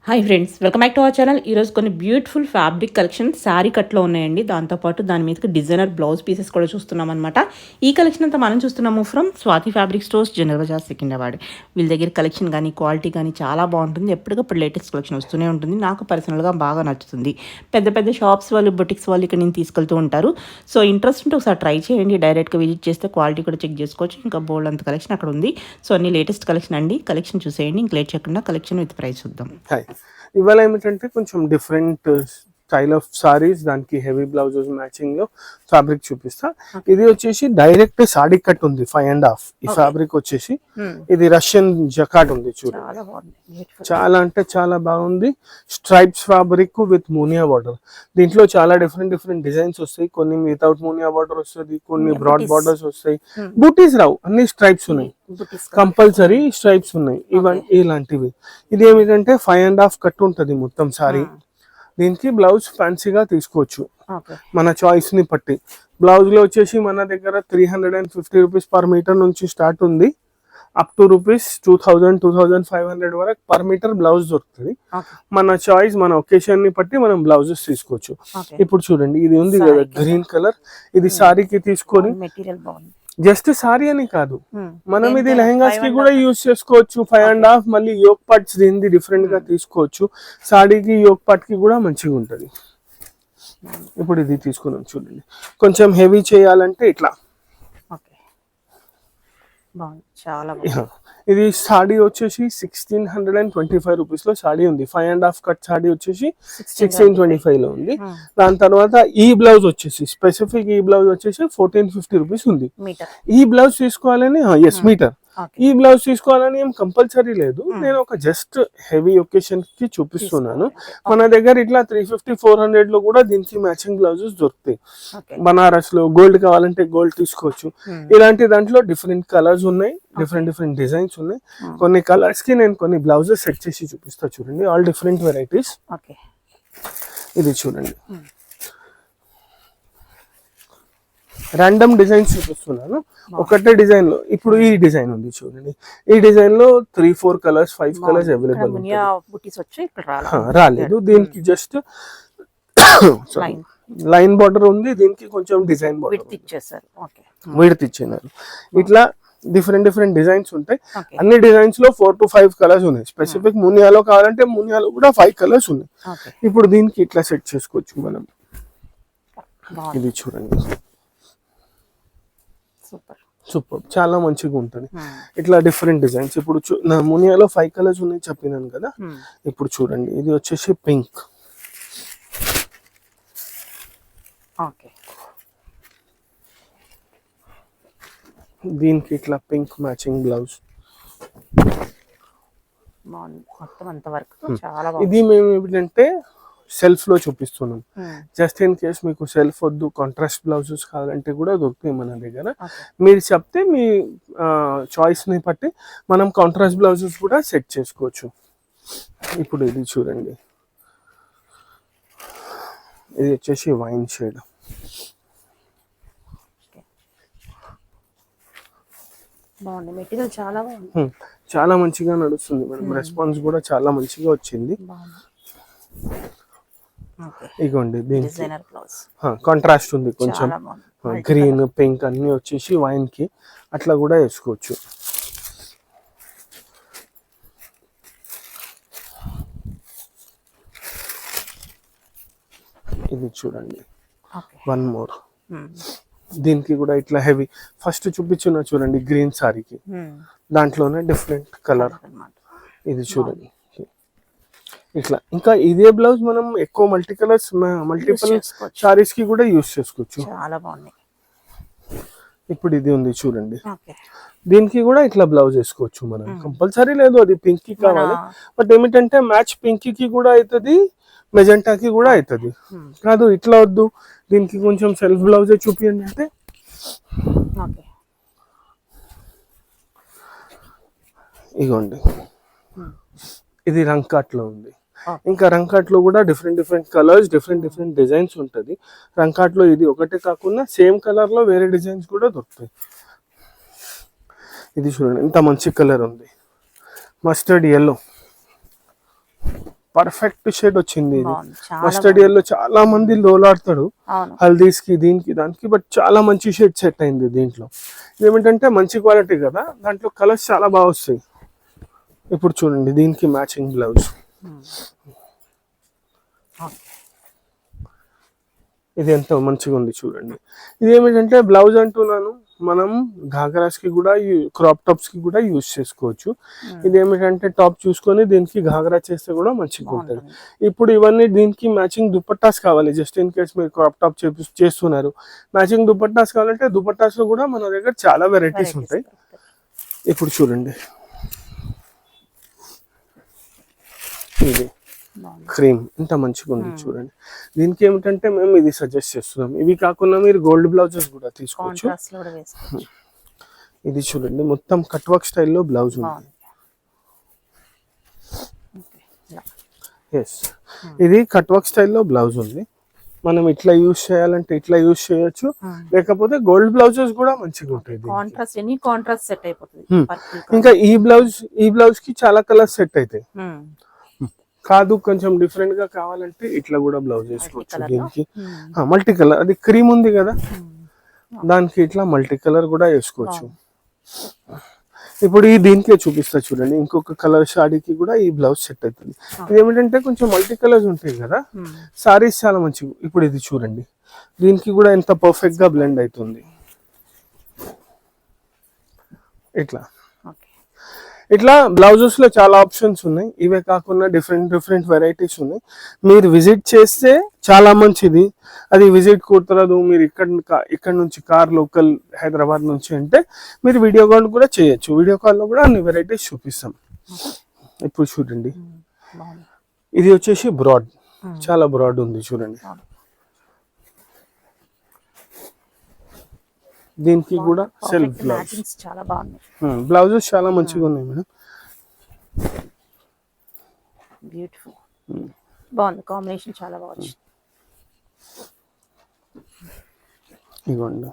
Hi friends, welcome back to our channel. ఈరోజు కొన్ని beautiful fabric collection sari కట్లో ఉన్నాయండి. దాంతోపాటు దాని మీదకి డిజైనర్ బ్లౌజ్ పీసెస్ కూడా చూస్తున్నాం అనమాట. ఈ కలెక్షన్ అంతా మనం చూస్తున్నాము from Swathi fabric stores, general Bazaar, Secunderabad. వీళ్ళ దగ్గర కలెక్షన్ కానీ క్వాలిటీ కానీ చాలా బాగుంటుంది. ఎప్పటికప్పుడు లేటెస్ట్ కలెక్షన్ వస్తూనే ఉంటుంది. నాకు పర్సనల్గా బాగా నచ్చుతుంది. పెద్ద పెద్ద షాప్స్ వాళ్ళు, బొటిక్స్ వాళ్ళు ఇక్కడ నేను తీసుకెళ్తూ ఉంటారు. సో ఇంట్రెస్ట్ ఉంటే ఒకసారి ట్రై చేయండి. డైరెక్ట్గా విజిట్ చేస్తే క్వాలిటీ కూడా చెక్ చేసుకోవచ్చు. ఇంకా బోల్డ్ అంత కలెక్షన్ అక్కడ ఉంది. సో అన్ని లేటెస్ట్ కలెక్షన్ అండి. కలెక్షన్ చూసేయండి. ఇంక లేట్ చేయకుండా కలెక్షన్ విత్ ప్రైస్ చూద్దాం. ఇవాళ ఏమిటంటే కొంచెం డిఫరెంట్ స్టైల్ ఆఫ్ సారీస్, దానికి హెవీ బ్లౌజెస్ మ్యాచింగ్ లో ఫ్యాబ్రిక్ చూపిస్తా. ఇది వచ్చేసి డైరెక్ట్ సాడీ కట్ ఉంది 5.5. ఈ ఫ్యాబ్రిక్ వచ్చేసి ఇది రష్యన్ జకాట్ ఉంది చూడండి. చాలా అంటే చాలా బాగుంది. స్ట్రైప్స్ ఫ్యాబ్రిక్ విత్ మూనియా బార్డర్. దీంట్లో చాలా డిఫరెంట్ డిఫరెంట్ డిజైన్స్ వస్తాయి. కొన్ని వితౌట్ మూనియా బార్డర్ వస్తుంది, కొన్ని బ్రాడ్ బార్డర్స్ వస్తాయి. బూటీస్ రావు, అన్ని స్ట్రైప్స్ ఉన్నాయి. కంపల్సరీ స్ట్రైప్స్ ఉన్నాయి. ఇవన్నీ ఇలాంటివి. ఇది ఏమిటంటే 5.5 కట్ ఉంటది మొత్తం సారీ. దీనికి బ్లౌజ్ ఫ్యాన్సీగా తీసుకోవచ్చు మన చాయిస్ ని బట్టి. బ్లౌజ్ లో వచ్చేసి మన దగ్గర 350 రూపీస్ పర్ మీటర్ నుంచి స్టార్ట్ ఉంది, అప్ టు రూపీస్ 2000-2500 వరకు పర్ మీటర్ బ్లౌజ్ దొరుకుతుంది. మన చాయిస్, మన ఒకేషన్ ని బట్టి మనం బ్లౌజెస్ తీసుకోవచ్చు. ఇప్పుడు చూడండి, ఇది ఉంది కదా గ్రీన్ కలర్, ఇది సారీకి తీసుకొని జస్ట్ సారీ అని కాదు, మనం ఇది లెహంగాస్ కి కూడా యూజ్ చేసుకోవచ్చు. 5.5 మళ్ళీ యోక్ పార్ట్స్ దీనికి డిఫరెంట్ గా తీసుకోవచ్చు. సాడీకి యోక్ పార్ట్ కి కూడా మంచిగా ఉంటది. ఇప్పుడు ఇది తీసుకున్నాం చూడండి. కొంచెం హెవీ చేయాలంటే ఇట్లా. ఇది సాడీ వచ్చేసి 1625 రూపీస్ లో సాడీ ఉంది. 5.5 కట్ సాడీ వచ్చేసి 1625 లో ఉంది. దాని తర్వాత ఈ బ్లౌజ్ వచ్చేసి స్పెసిఫిక్ ఈ బ్లౌజ్ వచ్చేసి 1450 రూపీస్ ఉంది. ఈ బ్లౌజ్ తీసుకోవాలని మీటర్. ఈ బ్లౌజ్ తీసుకోవాలని ఏం కంపల్సరీ లేదు. నేను ఒక జస్ట్ హెవీ ఒకేషన్ కి చూపిస్తున్నాను. మన దగ్గర ఇట్లా 350-400 లో కూడా దీనికి మ్యాచింగ్ బ్లౌజెస్ దొరుకుతాయి. బనారస్ లో గోల్డ్ కావాలంటే గోల్డ్ తీసుకోవచ్చు. ఇలాంటి దాంట్లో డిఫరెంట్ కలర్స్ ఉన్నాయి, డిఫరెంట్ డిఫరెంట్ డిజైన్స్ ఉన్నాయి. కొన్ని కలర్స్ కి నేను కొన్ని బ్లౌజెస్ సెట్ చేసి చూపిస్తా చూడండి. All different varieties. ఇది చూడండి, ర్యాండమ్ డిజైన్స్ చూపిస్తున్నాను. ఒకటే డిజైన్ లో ఇప్పుడు ఈ డిజైన్ ఉంది చూడండి. ఈ డిజైన్ లో 3-4 కలర్స్, 5 కలర్స్ అవైలబుల్ రాలేదు. దీనికి జస్ట్ లైన్ బార్డర్ ఉంది. దీనికి కొంచెం డిజైన్ బార్డర్ విడ్త్ ఇచ్చినారు. ఇట్లా డిఫరెంట్ డిఫరెంట్ డిజైన్స్ ఉంటాయి. అన్ని డిజైన్స్ లో 4-5 కలర్స్ ఉన్నాయి. స్పెసిఫిక్ మునియాలో కావాలంటే మునియాలో కూడా 5 కలర్స్ ఉన్నాయి. ఇప్పుడు దీనికి ఇట్లా సెట్ చేసుకోవచ్చు మనం. ఇది చూడండి, సూపర్, చాలా మంచిగా ఉంటుంది. ఇట్లా డిఫరెంట్ డిజైన్స్. ఇప్పుడు మునియాలో 5 కలర్స్ ఉన్నాయి చెప్పినాను కదా. ఇప్పుడు చూడండి, ఇది వచ్చేసి పింక్. దీనికి ఇట్లా పింక్ మ్యాచింగ్ బ్లౌజ్. ఇది మేము ఏంటంటే సెల్ఫ్ లో చూపిస్తున్నాం. జస్ట్ ఇన్ కేస్ మీకు సెల్ఫ్ వద్దు, కాంట్రాస్ట్ బ్లౌజెస్ కావాలంటే కూడా దొరుకుతాయి మన దగ్గర. మీరు చెప్తే మీ చాయిస్ ని బట్టి మనం కాంట్రాస్ట్ బ్లౌజెస్ కూడా సెట్ చేసుకోవచ్చు. ఇప్పుడు ఇది చూడండి, ఇది వచ్చేసి వైన్ షేడ్. మెటీరియల్ చాలా చాలా మంచిగా నడుస్తుంది మేడం. రెస్పాన్స్ కూడా చాలా మంచిగా వచ్చింది. ఇగోండి, దీనికి కాంట్రాస్ట్ ఉంది కొంచెం. గ్రీన్, పింక్ అన్ని వచ్చేసి వైన్ కి అట్లా కూడా వేసుకోవచ్చు. ఇది చూడండి, వన్ మోర్. దీనికి కూడా ఇట్లా హెవీ. ఫస్ట్ చూపించిన చూడండి గ్రీన్ సారీకి, దాంట్లోనే డిఫరెంట్ కలర్. ఇది చూడండి ఇట్లా. ఇంకా ఇదే బ్లౌజ్ మనం ఎక్కువ మల్టిపుల్ సారీస్ కి కూడా యూస్ చేసుకోవచ్చు. చాలా బాగుంది. ఇప్పుడు ఇది ఉంది చూడండి, దీనికి కూడా ఇట్లా బ్లౌజ్ వేసుకోవచ్చు మనం. కంపల్సరీ లేదు అది పింక్ కి కావాలి, బట్ ఏమిటంటే మ్యాచ్ పింక్ కి కూడా అవుతుంది, మెజెంటాకి కూడా అవుతుంది. కాదు ఇట్లా వద్దు, దీనికి కొంచెం సెల్ఫ్ బ్లౌజ్ చూపించండి అంటే ఇగోండి. ఇది రంకాట్ లో ఉంది. ఇంకా రంకాట్ లో కూడా different different colours, different different designs ఉంటుంది. రంకాట్ లో ఇది ఒకటే కాకుండా సేమ్ కలర్ లో వేరే డిజైన్స్ కూడా దొరుకుతాయి. ఇది చూడండి, ఎంత మంచి కలర్ ఉంది, మస్టర్డ్ ఎల్లో. పర్ఫెక్ట్ షేడ్ వచ్చింది ఇది. బాగుంది, చాలా మస్టర్డ్ ఎల్లో చాలా మంది లోలాడతాడు అవును. హల్దీస్ కి దీనికి దానికి, బట్ చాలా మంచి షేడ్ సెట్ అయింది దీంట్లో. ఏమిటంటే మంచి క్వాలిటీ కదా, దాంట్లో కలర్స్ చాలా బాగా వస్తాయి. ఇప్పుడు చూడండి దీనికి మ్యాచింగ్ బ్లౌజ్. ఇది ఎంతో మంచిగా ఉంది చూడండి. ఇది ఏమిటంటే బ్లౌజ్ అంటున్నాను, మనం ఘాగరాస్ కి కూడా క్రాప్ టాప్స్ కి కూడా యూజ్ చేసుకోవచ్చు. ఇది ఏమిటంటే టాప్ చూసుకొని దీనికి ఘాగరా చేస్తే కూడా మంచిగా ఉంటుంది. ఇప్పుడు ఇవన్నీ దీనికి మ్యాచింగ్ దుపట్టాస్ కావాలి. జస్ట్ ఇన్ కేస్ మీరు క్రాప్ టాప్ చేస్తున్నారు, మ్యాచింగ్ దుపట్టాస్ కావాలంటే దుపట్టాస్ లో కూడా మన దగ్గర చాలా వెరైటీస్ ఉంటాయి. ఇప్పుడు చూడండి ఇది క్రీమ్ ఎంత మంచిగా ఉంది చూడండి. దీనికి ఏమిటంటే మేము ఇది సజెస్ట్ చేస్తున్నాం. ఇవి కాకుండా మీరు గోల్డ్ బ్లౌజెస్ కూడా తీసుకోవచ్చు. ఇది చూడండి మొత్తం కట్ వర్క్ స్టైల్లో బ్లౌజ్ ఉంది. ఎస్, ఇది కట్ వర్క్ స్టైల్లో బ్లౌజ్ ఉంది. మనం ఇట్లా యూజ్ చేయాలంటే ఇట్లా యూజ్ చేయొచ్చు, లేకపోతే గోల్డ్ బ్లౌజెస్ కూడా మంచిగా ఉంటాయి. ఇంకా ఈ బ్లౌజ్ కి చాలా కలర్స్ సెట్ అవుతాయి. కాదు కొంచెం డిఫరెంట్ గా కావాలంటే ఇట్లా కూడా బ్లౌజ్ వేసుకోవచ్చు. దీనికి మల్టీ కలర్, అది క్రీమ్ ఉంది కదా, దానికి ఇట్లా మల్టీ కలర్ కూడా వేసుకోవచ్చు. ఇప్పుడు ఈ దీనికే చూపిస్తా చూడండి, ఇంకొక కలర్ షాడీకి కూడా ఈ బ్లౌజ్ సెట్ అవుతుంది. ఇది ఏమిటంటే కొంచెం మల్టీ కలర్స్ ఉంటాయి కదా, సారీస్ చాలా మంచిగా. ఇప్పుడు ఇది చూడండి, దీనికి కూడా ఎంత పర్ఫెక్ట్ గా బ్లెండ్ అవుతుంది. ఇట్లా బ్లౌజెస్ లో చాలా ఆప్షన్స్ ఉన్నాయి. ఇవే కాకుండా డిఫరెంట్ వెరైటీస్ ఉన్నాయి. మీరు విజిట్ చేస్తే చాలా మంచిది. అది విజిట్ కుదరదు, మీరు ఇక్కడ నుంచి కార్ లోకల్ హైదరాబాద్ నుంచి అంటే మీరు వీడియో కాల్ కూడా చేయొచ్చు. వీడియో కాల్లో కూడా అన్ని వెరైటీస్ చూపిస్తాం. ఇప్పుడు చూడండి, ఇది వచ్చేసి బ్రాడ్, చాలా బ్రాడ్ ఉంది చూడండి. దీనికి కూడా సెల్ఫ్ బ్లౌజ్, చాలా బాగుంది. బ్లౌజెస్ చాలా మంచిగా ఉన్నాయి మేడం. బ్యూటిఫుల్, బాగుంది కాంబినేషన్, చాలా బాగుంది. ఇదిగోండి,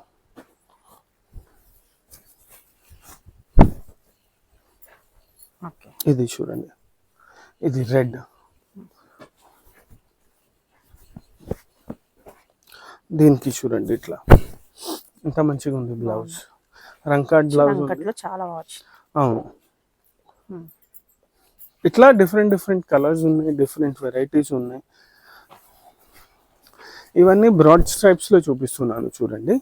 ఇది చూడండి, ఇది రెడ్. దీనికి చూడండి ఇట్లా ఎంత మంచిగా ఉంది బ్లౌజ్. రంకాట్ బ్లౌజ్ చాలా బాగుంది. అవును, ఇట్లా డిఫరెంట్ కలర్స్ ఉన్నాయి, డిఫరెంట్ వెరైటీస్ ఉన్నాయి. ఇవన్నీ బ్రాడ్ స్ట్రైప్స్ లో చూపిస్తున్నాను చూడండి.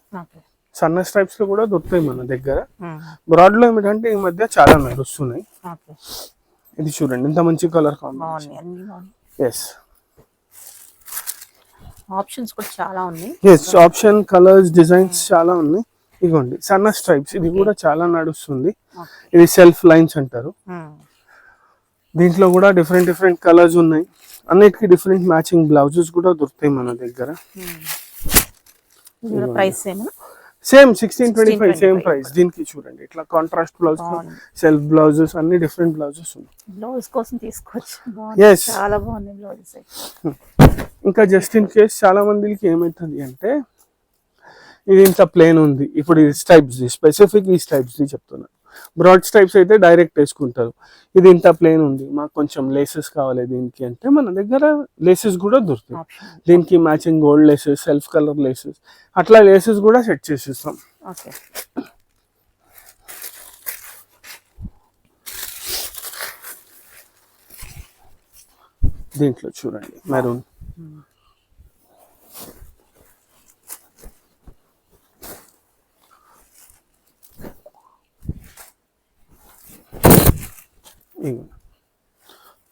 సన్న స్ట్రైప్స్ లో కూడా దొరుకుతాయి మన దగ్గర. బ్రాడ్ లో ఏమిటంటే ఈ మధ్య చాలా నడుస్తున్నాయి. ఇది చూడండి ఎంత మంచి కలర్ కాంబినేషన్. ఎస్, ఆప్షన్స్ కూడా చాలా ఉన్నాయి. ఎస్, ఆప్షన్ కలర్స్ డిజైన్స్ చాలా ఉన్నాయి. ఇదిగోండి సన్న స్ట్రైప్స్, ఇది కూడా చాలా నడుస్తుంది. ఇది సెల్ఫ్ లైన్స్ అంటారు. దీంట్లో కూడా డిఫరెంట్ కలర్స్ ఉన్నాయి. అన్నిటికీ డిఫరెంట్ మ్యాచింగ్ బ్లౌజెస్ కూడా దొరుకుతాయి మన దగ్గర. Same 1625 same price. దీనికి చూడండి ఇట్లా కాంట్రాస్ట్ బ్లౌజ్, సెల్ఫ్ బ్లౌజెస్, అన్ని డిఫరెంట్ బ్లౌజెస్ ఉన్నాయి. బ్లౌజ్ కోసం తీసుకోవచ్చు. ఎస్, చాలా బాగుంది బ్లౌజెస్. ఇంకా జస్ట్ ఇన్ కేస్ చాలా మందికి ఏమవుతుంది అంటే ఇది ఇంత ప్లేన్ ఉంది. ఇప్పుడు ఈ స్ట్రైప్స్, స్పెసిఫిక్ ఈ స్ట్రైప్స్ చెప్తున్నాను. బ్రాడ్ స్ట్రైప్స్ అయితే డైరెక్ట్ వేసుకుంటారు. ఇది ఇంత ప్లేన్ ఉంది, మాకు కొంచెం లేసెస్ కావాలి దీనికి అంటే మన దగ్గర లేసెస్ కూడా దొరుకుతాయి. దీనికి matching gold laces, self colour laces, అట్లా లేసెస్ కూడా సెట్ చేసిస్తాం. దీంట్లో చూడండి మెరూన్,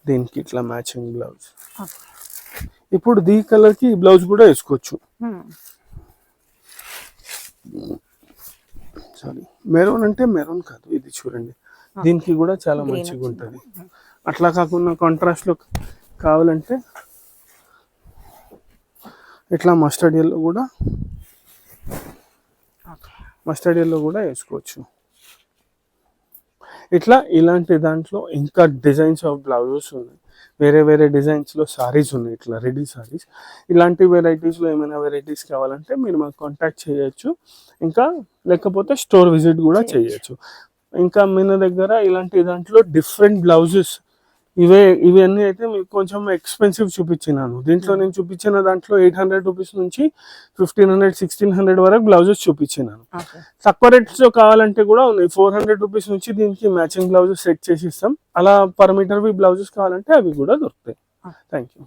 దీనికి ఇట్లా మ్యాచింగ్ బ్లౌజ్. ఇప్పుడు దీ కలర్ కి బ్లౌజ్ కూడా వేసుకోవచ్చు. సారీ, మెరూన్ అంటే మెరూన్ కాదు, ఇది చూడండి. దీనికి కూడా చాలా మంచిగా ఉంటుంది. అట్లా కాకుండా కాంట్రాస్ట్ లో కావాలంటే ఇట్లా మస్టర్డ్ ఎల్లో కూడా వేసుకోవచ్చు. ఇట్లా ఇలాంటి దాంట్లో ఇంకా డిజైన్స్ ఆఫ్ బ్లౌజెస్ ఉన్నాయి. వేరే డిజైన్స్ లో సారీస్ ఉన్నాయి, ఇట్లా రెడీ సారీస్. ఇలాంటి వెరైటీస్ లో ఏమైనా వెరైటీస్ కావాలంటే మీరు మాకు కాంటాక్ట్ చేయొచ్చు. ఇంకా లేకపోతే స్టోర్ విజిట్ కూడా చేయొచ్చు. ఇంకా మన దగ్గర ఇలాంటి దాంట్లో డిఫరెంట్ బ్లౌజెస్ ఇవన్నీ అయితే మీకు కొంచెం ఎక్స్పెన్సివ్ చూపించినాను. దీంట్లో నేను చూపించిన దాంట్లో 800 రూపీస్ నుంచి 1500 1600 వరకు బ్లౌజెస్ చూపించినాను. తక్కువ రేట్స్ లో కావాలంటే కూడా ఉన్నాయి. 400 రూపీస్ నుంచి దీనికి మ్యాచింగ్ బ్లౌజెస్ సెట్ చేసి ఇస్తాం. అలా పర్ మీటర్ బ్లౌజెస్ కావాలంటే అవి కూడా దొరుకుతాయి. Thank you.